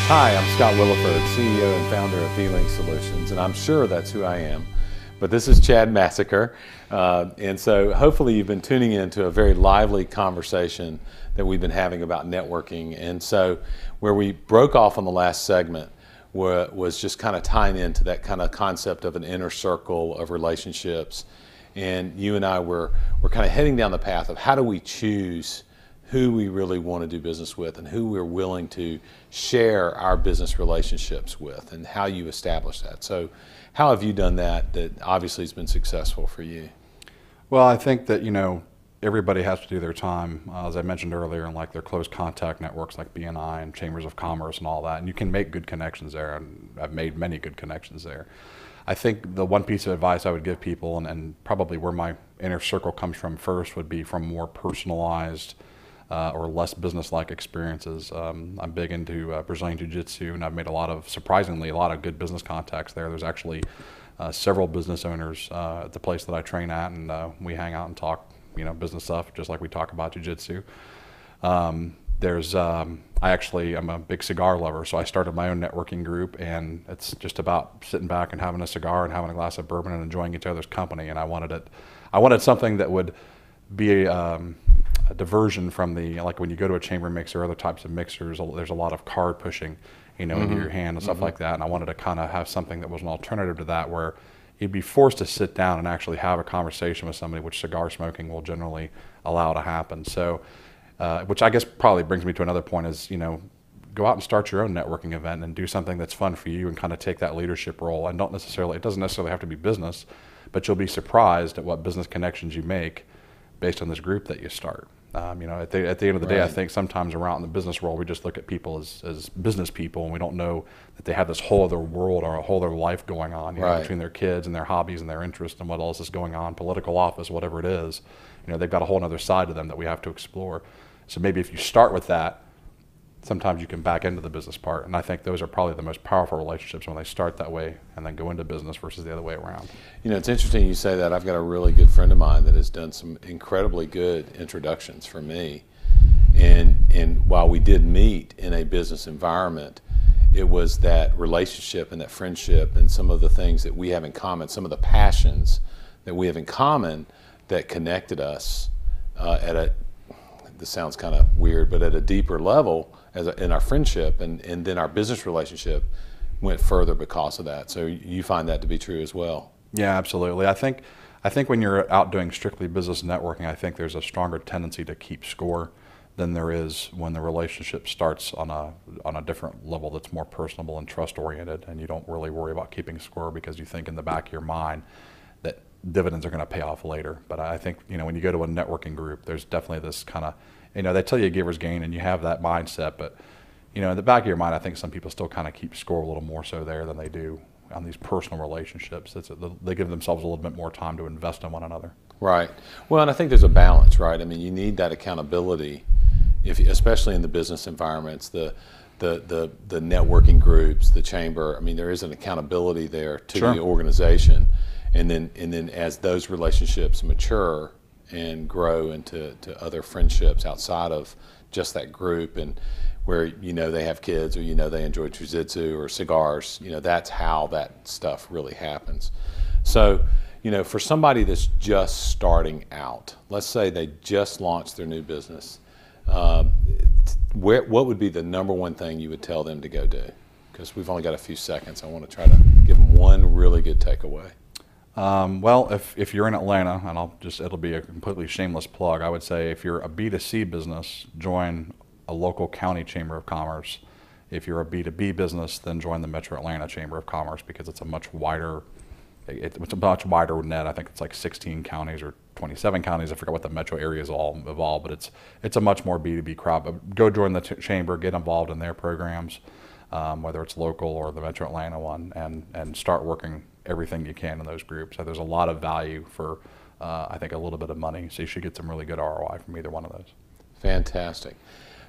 Hi, I'm Scott Williford, CEO and founder of vLink Solutions, and I'm sure that's who I am. But this is Chad Massaker, and so hopefully you've been tuning in to a very lively conversation that we've been having about networking. And so where we broke off on the last segment was just kind of tying into that kind of concept of an inner circle of relationships. And you and I were kind of heading down the path of how do we choose who we really want to do business with and who we're willing to share our business relationships with and how you establish that. So how have you done that obviously has been successful for you? Well, I think that, everybody has to do their time, as I mentioned earlier, in like their close contact networks like BNI and chambers of commerce and all that, and you can make good connections there, and I've made many good connections there. I think the one piece of advice I would give people, and probably where my inner circle comes from first, would be from more personalized or less business-like experiences. I'm big into Brazilian Jiu-Jitsu, and I've made surprisingly, a lot of good business contacts there. There's actually several business owners at the place that I train at, and we hang out and talk, business stuff, just like we talk about Jiu-Jitsu. I'm a big cigar lover, so I started my own networking group, and it's just about sitting back and having a cigar and having a glass of bourbon and enjoying each other's company. And I wanted something that would be a diversion from like when you go to a chamber mixer or other types of mixers, there's a lot of card pushing, into your hand and stuff like that. And I wanted to kind of have something that was an alternative to that, where you'd be forced to sit down and actually have a conversation with somebody, which cigar smoking will generally allow to happen. So, which I guess probably brings me to another point is, go out and start your own networking event and do something that's fun for you and kind of take that leadership role. And it doesn't necessarily have to be business, but you'll be surprised at what business connections you make based on this group that you start. At the end of the day, I think sometimes around in the business world, we just look at people as business people, and we don't know that they have this whole other world or a whole other life going on, between their kids and their hobbies and their interests and what else is going on, political office, whatever it is. They've got a whole other side to them that we have to explore. So maybe if you start with that, sometimes you can back into the business part. And I think those are probably the most powerful relationships, when they start that way and then go into business versus the other way around. It's interesting you say that. I've got a really good friend of mine that has done some incredibly good introductions for me. And while we did meet in a business environment, it was that relationship and that friendship and some of the things that we have in common, some of the passions that we have in common that connected us this sounds kind of weird, but at a deeper level in our friendship, and then our business relationship went further because of that. So you find that to be true as well? Yeah, absolutely. I think when you're out doing strictly business networking, I think there's a stronger tendency to keep score than there is when the relationship starts on a different level that's more personable and trust oriented, and you don't really worry about keeping score because you think in the back of your mind that dividends are going to pay off later. But I think, when you go to a networking group, there's definitely this kind of, they tell you giver's gain and you have that mindset, but, in the back of your mind, I think some people still kind of keep score a little more so there than they do on these personal relationships. They give themselves a little bit more time to invest in one another. Right. Well, and I think there's a balance, right? I mean, you need that accountability, especially in the business environments, the networking groups, the chamber. I mean, there is an accountability there to the organization. And then as those relationships mature and grow into other friendships outside of just that group, and where they have kids, or they enjoy jiu-jitsu or cigars, that's how that stuff really happens. So for somebody that's just starting out, let's say they just launched their new business, what would be the number one thing you would tell them to go do? Because we've only got a few seconds. I want to try to give them one really good takeaway. Well, if you're in Atlanta, and it'll be a completely shameless plug, I would say if you're a B2C business, join a local county chamber of commerce. If you're a B2B business, then join the Metro Atlanta Chamber of Commerce, because it's a much wider net. I think it's like 16 counties or 27 counties. I forgot what the metro areas all involved, but it's a much more B2B crowd. But go join the chamber, get involved in their programs, whether it's local or the Metro Atlanta one, and start working everything you can in those groups. So there's a lot of value for, I think, a little bit of money. So you should get some really good ROI from either one of those. Fantastic.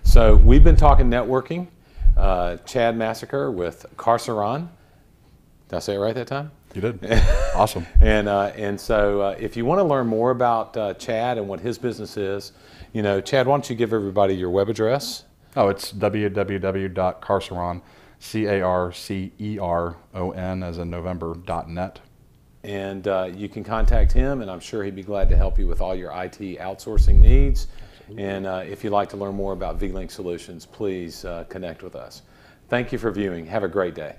So we've been talking networking. Chad Massaker with Carceron. Did I say it right that time? You did. Awesome. And so if you want to learn more about Chad and what his business is, Chad, why don't you give everybody your web address? Oh, it's www.carceron.com. CARCERON as in November.net. And you can contact him, and I'm sure he'd be glad to help you with all your IT outsourcing needs. And if you'd like to learn more about vLink Solutions, please connect with us. Thank you for viewing. Have a great day.